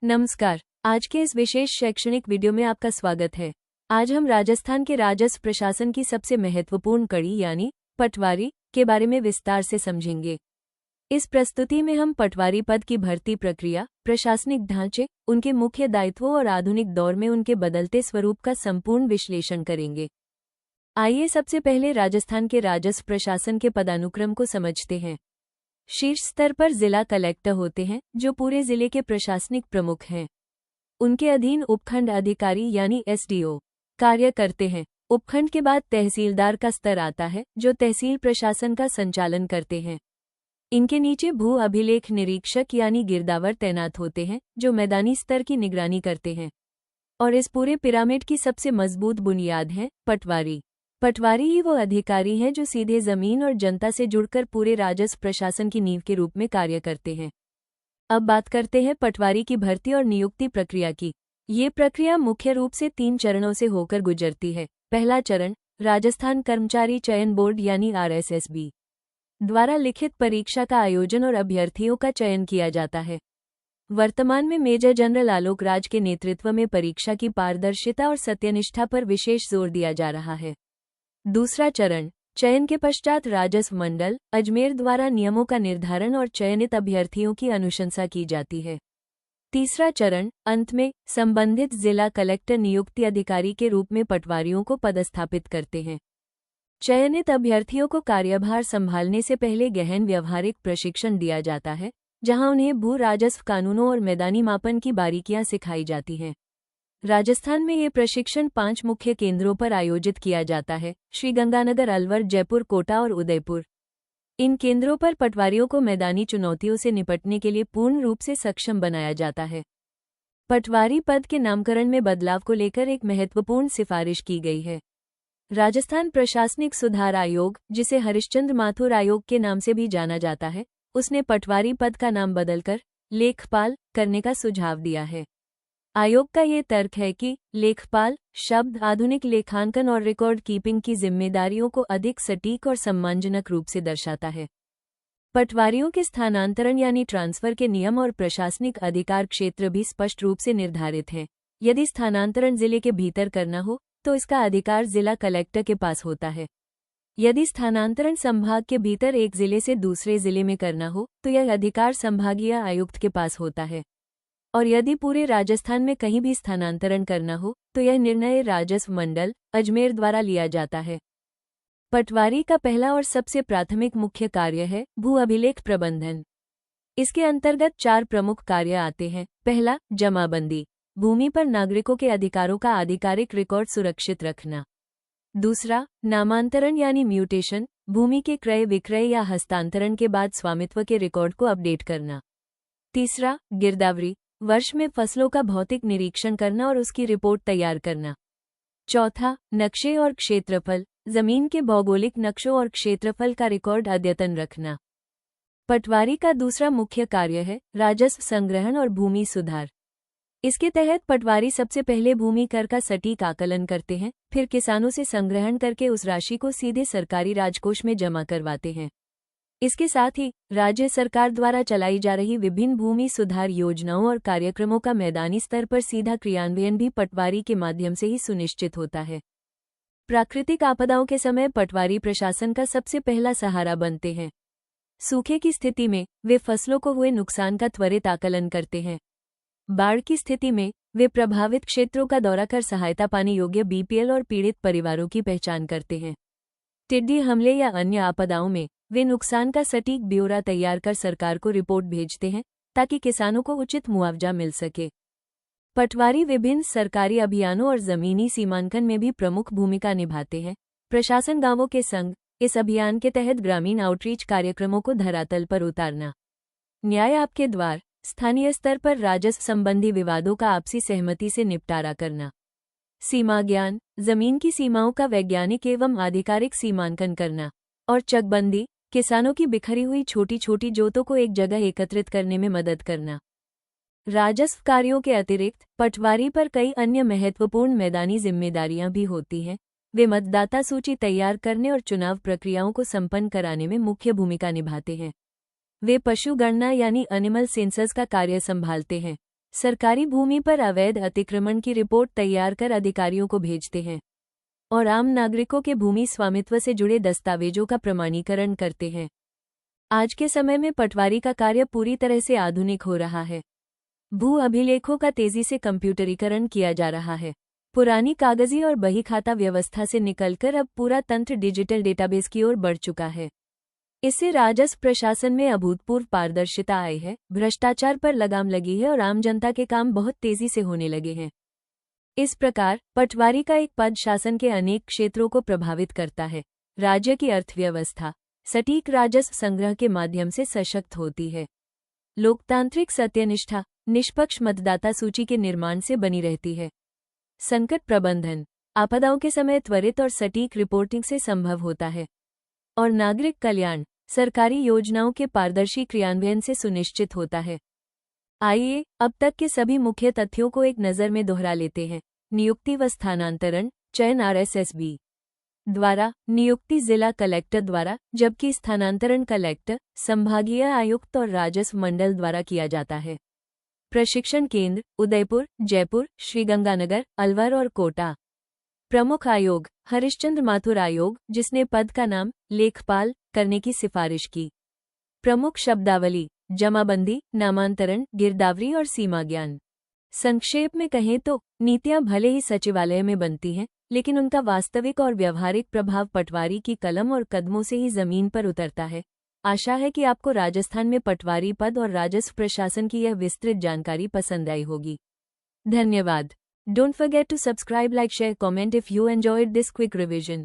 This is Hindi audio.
नमस्कार। आज के इस विशेष शैक्षणिक वीडियो में आपका स्वागत है। आज हम राजस्थान के राजस्व प्रशासन की सबसे महत्वपूर्ण कड़ी यानी पटवारी के बारे में विस्तार से समझेंगे। इस प्रस्तुति में हम पटवारी पद की भर्ती प्रक्रिया, प्रशासनिक ढांचे, उनके मुख्य दायित्वों और आधुनिक दौर में उनके बदलते स्वरूप का संपूर्ण विश्लेषण करेंगे। आइए सबसे पहले राजस्थान के राजस्व प्रशासन के पदानुक्रम को समझते हैं। शीर्ष स्तर पर जिला कलेक्टर होते हैं, जो पूरे जिले के प्रशासनिक प्रमुख हैं। उनके अधीन उपखंड अधिकारी यानी एसडीओ कार्य करते हैं। उपखंड के बाद तहसीलदार का स्तर आता है, जो तहसील प्रशासन का संचालन करते हैं। इनके नीचे भू अभिलेख निरीक्षक यानी गिरदावर तैनात होते हैं, जो मैदानी स्तर की निगरानी करते हैं। और इस पूरे पिरामिड की सबसे मजबूत बुनियाद है पटवारी। पटवारी ही वो अधिकारी हैं जो सीधे जमीन और जनता से जुड़कर पूरे राजस्व प्रशासन की नींव के रूप में कार्य करते हैं। अब बात करते हैं पटवारी की भर्ती और नियुक्ति प्रक्रिया की। ये प्रक्रिया मुख्य रूप से 3 चरणों से होकर गुजरती है। पहला चरण राजस्थान कर्मचारी चयन बोर्ड यानी RSSB द्वारा लिखित परीक्षा का आयोजन और अभ्यर्थियों का चयन किया जाता है। वर्तमान में मेजर जनरल आलोक राज के नेतृत्व में परीक्षा की पारदर्शिता और सत्यनिष्ठा पर विशेष जोर दिया जा रहा है। दूसरा चरण चयन के पश्चात राजस्व मंडल अजमेर द्वारा नियमों का निर्धारण और चयनित अभ्यर्थियों की अनुशंसा की जाती है। तीसरा चरण अंत में संबंधित जिला कलेक्टर नियुक्ति अधिकारी के रूप में पटवारियों को पदस्थापित करते हैं। चयनित अभ्यर्थियों को कार्यभार संभालने से पहले गहन व्यावहारिक प्रशिक्षण दिया जाता है, जहां उन्हें भू राजस्व कानूनों और मैदानी मापन की बारीकियां सिखाई जाती हैं। राजस्थान में ये प्रशिक्षण 5 मुख्य केंद्रों पर आयोजित किया जाता है: श्रीगंगानगर, अलवर, जयपुर, कोटा और उदयपुर। इन केंद्रों पर पटवारियों को मैदानी चुनौतियों से निपटने के लिए पूर्ण रूप से सक्षम बनाया जाता है। पटवारी पद के नामकरण में बदलाव को लेकर एक महत्वपूर्ण सिफारिश की गई है। राजस्थान प्रशासनिक सुधार आयोग, जिसे हरिश्चंद्र माथुर आयोग के नाम से भी जाना जाता है, उसने पटवारी पद का नाम बदलकर लेखपाल करने का सुझाव दिया है। आयोग का ये तर्क है कि लेखपाल शब्द आधुनिक लेखांकन और रिकॉर्ड कीपिंग की जिम्मेदारियों को अधिक सटीक और सम्मानजनक रूप से दर्शाता है। पटवारियों के स्थानांतरण यानी ट्रांसफर के नियम और प्रशासनिक अधिकार क्षेत्र भी स्पष्ट रूप से निर्धारित हैं। यदि स्थानांतरण जिले के भीतर करना हो तो इसका अधिकार जिला कलेक्टर के पास होता है। यदि स्थानांतरण संभाग के भीतर एक जिले से दूसरे जिले में करना हो तो यह अधिकार संभागीय आयुक्त के पास होता है। और यदि पूरे राजस्थान में कहीं भी स्थानांतरण करना हो तो यह निर्णय राजस्व मंडल अजमेर द्वारा लिया जाता है। पटवारी का पहला और सबसे प्राथमिक मुख्य कार्य है भू अभिलेख प्रबंधन। इसके अंतर्गत 4 प्रमुख कार्य आते हैं। पहला, जमाबंदी, भूमि पर नागरिकों के अधिकारों का आधिकारिक रिकॉर्ड सुरक्षित रखना। दूसरा, नामांतरण यानी म्यूटेशन, भूमि के क्रय विक्रय या हस्तांतरण के बाद स्वामित्व के रिकॉर्ड को अपडेट करना। तीसरा, गिरदावरी, वर्ष में फसलों का भौतिक निरीक्षण करना और उसकी रिपोर्ट तैयार करना। चौथा, नक्शे और क्षेत्रफल, जमीन के भौगोलिक नक्शों और क्षेत्रफल का रिकॉर्ड अद्यतन रखना। पटवारी का दूसरा मुख्य कार्य है राजस्व संग्रहण और भूमि सुधार। इसके तहत पटवारी सबसे पहले भूमि कर का सटीक आकलन करते हैं, फिर किसानों से संग्रहण करके उस राशि को सीधे सरकारी राजकोष में जमा करवाते हैं। इसके साथ ही राज्य सरकार द्वारा चलाई जा रही विभिन्न भूमि सुधार योजनाओं और कार्यक्रमों का मैदानी स्तर पर सीधा क्रियान्वयन भी पटवारी के माध्यम से ही सुनिश्चित होता है। प्राकृतिक आपदाओं के समय पटवारी प्रशासन का सबसे पहला सहारा बनते हैं। सूखे की स्थिति में वे फसलों को हुए नुकसान का त्वरित आकलन करते हैं। बाढ़ की स्थिति में वे प्रभावित क्षेत्रों का दौरा कर सहायता पाने योग्य BPL और पीड़ित परिवारों की पहचान करते हैं। टिड्डी हमले या अन्य आपदाओं में वे नुकसान का सटीक ब्यौरा तैयार कर सरकार को रिपोर्ट भेजते हैं, ताकि किसानों को उचित मुआवजा मिल सके। पटवारी विभिन्न सरकारी अभियानों और जमीनी सीमांकन में भी प्रमुख भूमिका निभाते हैं। प्रशासन गांवों के संग इस अभियान के तहत ग्रामीण आउटरीच कार्यक्रमों को धरातल पर उतारना। न्याय आपके द्वार, स्थानीय स्तर पर राजस्व संबंधी विवादों का आपसी सहमति से निपटारा करना। सीमा ज्ञान, जमीन की सीमाओं का वैज्ञानिक एवं आधिकारिक सीमांकन करना। और चकबंदी, किसानों की बिखरी हुई छोटी छोटी जोतों को एक जगह एकत्रित करने में मदद करना। राजस्व कार्यों के अतिरिक्त पटवारी पर कई अन्य महत्वपूर्ण मैदानी जिम्मेदारियां भी होती हैं। वे मतदाता सूची तैयार करने और चुनाव प्रक्रियाओं को संपन्न कराने में मुख्य भूमिका निभाते हैं। वे पशु गणना यानी एनिमल सेंसस का कार्य संभालते हैं। सरकारी भूमि पर अवैध अतिक्रमण की रिपोर्ट तैयार कर अधिकारियों को भेजते हैं और आम नागरिकों के भूमि स्वामित्व से जुड़े दस्तावेजों का प्रमाणीकरण करते हैं। आज के समय में पटवारी का कार्य पूरी तरह से आधुनिक हो रहा है। भू अभिलेखों का तेजी से कंप्यूटरीकरण किया जा रहा है। पुरानी कागजी और बही खाता व्यवस्था से निकलकर अब पूरा तंत्र डिजिटल डेटाबेस की ओर बढ़ चुका है। इससे राजस्व प्रशासन में अभूतपूर्व पारदर्शिता आई है, भ्रष्टाचार पर लगाम लगी है और आम जनता के काम बहुत तेजी से होने लगे हैं। इस प्रकार पटवारी का एक पद शासन के अनेक क्षेत्रों को प्रभावित करता है। राज्य की अर्थव्यवस्था सटीक राजस्व संग्रह के माध्यम से सशक्त होती है। लोकतांत्रिक सत्यनिष्ठा निष्पक्ष मतदाता सूची के निर्माण से बनी रहती है। संकट प्रबंधन आपदाओं के समय त्वरित और सटीक रिपोर्टिंग से संभव होता है। और नागरिक कल्याण सरकारी योजनाओं के पारदर्शी क्रियान्वयन से सुनिश्चित होता है। आइए अब तक के सभी मुख्य तथ्यों को एक नज़र में दोहरा लेते हैं। नियुक्ति व स्थानांतरण चयन आरएसएसबी द्वारा, नियुक्ति जिला कलेक्टर द्वारा, जबकि स्थानांतरण कलेक्टर, संभागीय आयुक्त और राजस्व मंडल द्वारा किया जाता है। प्रशिक्षण केंद्र उदयपुर, जयपुर, श्रीगंगानगर, अलवर और कोटा। प्रमुख आयोग हरिश्चंद्र माथुर आयोग, जिसने पद का नाम लेखपाल करने की सिफारिश की। प्रमुख शब्दावली जमाबंदी, नामांतरण, गिरदावरी और सीमा ज्ञान। संक्षेप में कहें तो नीतियां भले ही सचिवालय में बनती हैं, लेकिन उनका वास्तविक और व्यवहारिक प्रभाव पटवारी की कलम और कदमों से ही जमीन पर उतरता है। आशा है कि आपको राजस्थान में पटवारी पद और राजस्व प्रशासन की यह विस्तृत जानकारी पसंद आई होगी। धन्यवाद। Don't forget to subscribe, like, share, comment if you enjoyed this quick revision.